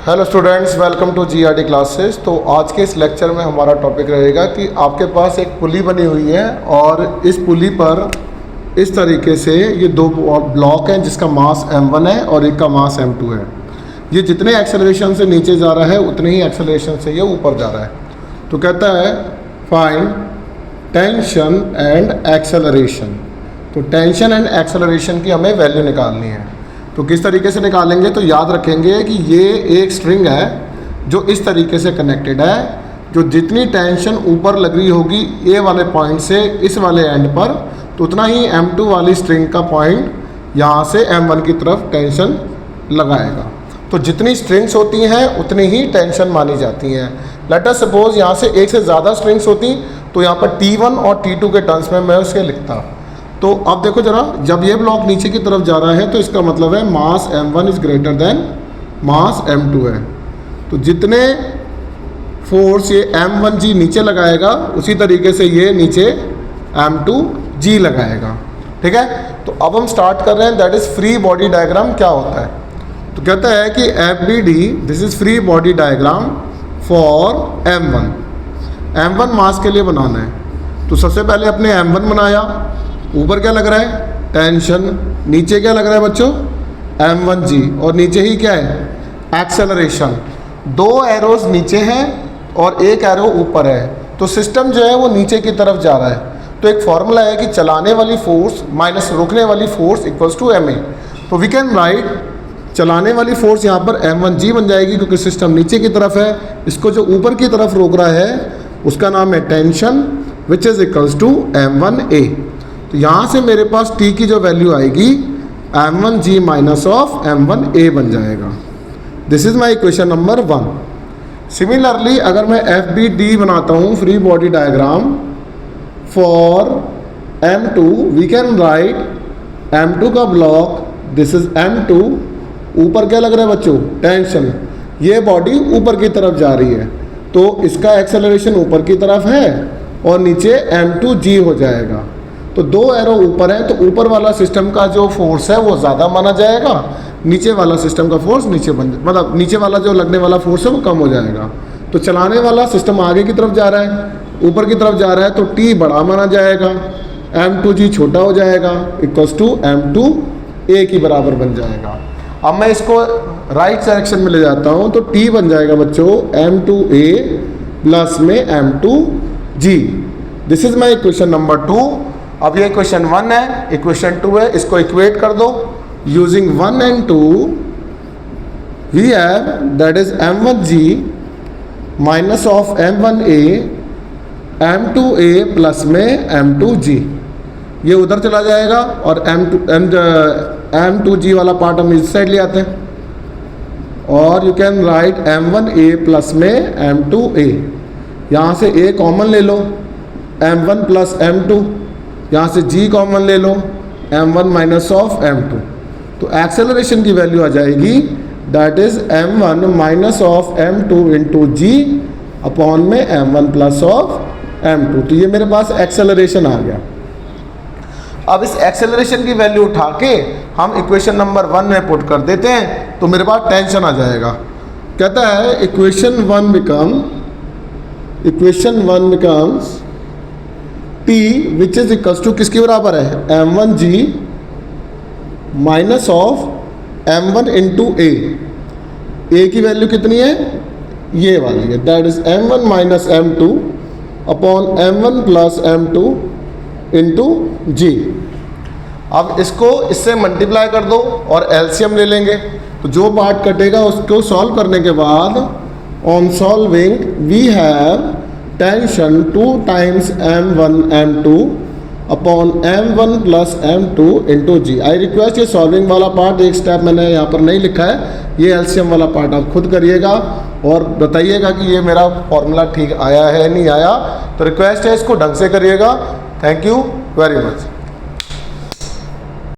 Hello students, welcome to GRD classes. तो आज के इस लेक्चर में हमारा टॉपिक रहेगा कि आपके पास एक पुली बनी हुई है और इस पुली पर इस तरीके से ये दो ब्लॉक हैं जिसका मास m1 है और एक का मास m2 है। ये जितने एक्सेलरेशन से नीचे जा रहा है उतने ही एक्सेलरेशन से ये ऊपर जा रहा है। तो कहता है फाइंड टेंशन एंड एक्सेलरेशन। तो टेंशन एंड एक्सेलरेशन की हमें वैल्यू निकालनी है। तो किस तरीके से निकालेंगे, तो याद रखेंगे कि ये एक स्ट्रिंग है जो इस तरीके से कनेक्टेड है। जो जितनी टेंशन ऊपर लग रही होगी ए वाले पॉइंट से इस वाले एंड पर, तो उतना ही m2 वाली स्ट्रिंग का पॉइंट यहाँ से m1 की तरफ टेंशन लगाएगा। तो जितनी स्ट्रिंग्स होती हैं उतनी ही टेंशन मानी जाती हैं। लेट अस सपोज यहाँ से एक से ज़्यादा स्ट्रिंग्स होती तो यहाँ पर T1 और T2 के टर्म्स में मैं उसके लिखता। तो अब देखो जरा, जब ये ब्लॉक नीचे की तरफ जा रहा है तो इसका मतलब है मास m1 is greater then mass m2 है। तो जितने फोर्स ये m1g नीचे लगाएगा उसी तरीके से ये नीचे m2g लगाएगा। ठीक है, तो अब हम स्टार्ट कर रहे हैं, that is free body diagram क्या होता है। तो कहता है कि FBD this is free body diagram for m1 मास के लिए बनाना है। तो सबसे पहले अपने m1 बनाया, ऊपर क्या लग रहा है टेंशन, नीचे क्या लग रहा है बच्चों m1g और नीचे ही क्या है एक्सेलरेशन। दो एरोज नीचे हैं और एक एरो ऊपर है, तो सिस्टम जो है वो नीचे की तरफ जा रहा है। तो एक फॉर्मूला है कि चलाने वाली फोर्स माइनस रोकने वाली फोर्स इक्वल्स टू ma। तो वी कैन राइट चलाने वाली फोर्स यहाँ पर m1g बन जाएगी क्योंकि सिस्टम नीचे की तरफ है। इसको जो ऊपर की तरफ रोक रहा है उसका नाम है tension which is equals to m1a। तो यहाँ से मेरे पास t की जो वैल्यू आएगी m1g माइनस ऑफ m1a बन जाएगा। This is my equation number 1। Similarly अगर मैं FBD बनाता हूँ free body diagram for m2, we can write m2 का ब्लॉक, दिस इज m2, ऊपर क्या लग रहा है बच्चों टेंशन, ये बॉडी ऊपर की तरफ जा रही है तो इसका एक्सेलरेशन ऊपर की तरफ है और नीचे m2g हो जाएगा। तो दो एरो ऊपर है तो ऊपर वाला सिस्टम का जो फोर्स है वो ज़्यादा माना जाएगा, नीचे वाला सिस्टम का फोर्स मतलब नीचे वाला जो लगने वाला फोर्स है वो कम हो जाएगा। तो चलाने वाला सिस्टम आगे की तरफ जा रहा है, ऊपर की तरफ जा रहा है, तो T बड़ा माना जाएगा, m2g छोटा हो जाएगा इक्वल्स टू m2a की बराबर बन जाएगा। अब मैं इसको राइट डायरेक्शन में ले जाता हूँ तो T बन जाएगा बच्चों m2a प्लस में m2g। This is my equation number 2। अब ये इक्वेशन 1 है, इक्वेशन 2 है, इसको इक्वेट कर दो using 1 and 2 we have that is m1g minus of m1a m2a plus में m2g। ये उधर चला जाएगा और m2g वाला पार्ट हम इस साइड ले आते हैं और you can write m1a plus में m2a। यहाँ से a कॉमन ले लो, m1 प्लस m2, यहाँ से g कॉमन ले लो, m1 माइनस ऑफ m2। तो एक्सेलरेशन की वैल्यू आ जाएगी that is m1 minus of m2 into G upon में m1 प्लस ऑफ m2। तो ये मेरे पास एक्सेलरेशन आ गया। अब इस एक्सेलरेशन की वैल्यू उठा के हम इक्वेशन नंबर 1 में पुट कर देते हैं तो मेरे पास टेंशन आ जाएगा। कहता है equation 1 becomes T which is equals to किसके बराबर है m1g minus of m1 into a की वैल्यू कितनी है ये वाली है, that is m1 minus m2 upon m1 plus m2 into g। अब इसको इससे मल्टीप्लाई कर दो और एलसीएम ले लेंगे। तो जो पार्ट कटेगा उसको सॉल्व करने के बाद on solving we have tension 2 times m1 m2 upon m1 plus m2 into G. I request ये सॉल्विंग वाला पार्ट एक स्टेप मैंने यहाँ पर नहीं लिखा है, ये एलसीएम वाला पार्ट आप खुद करिएगा और बताइएगा कि ये मेरा फॉर्मूला ठीक आया है नहीं आया। तो रिक्वेस्ट है इसको ढंग से करिएगा। Thank you very much.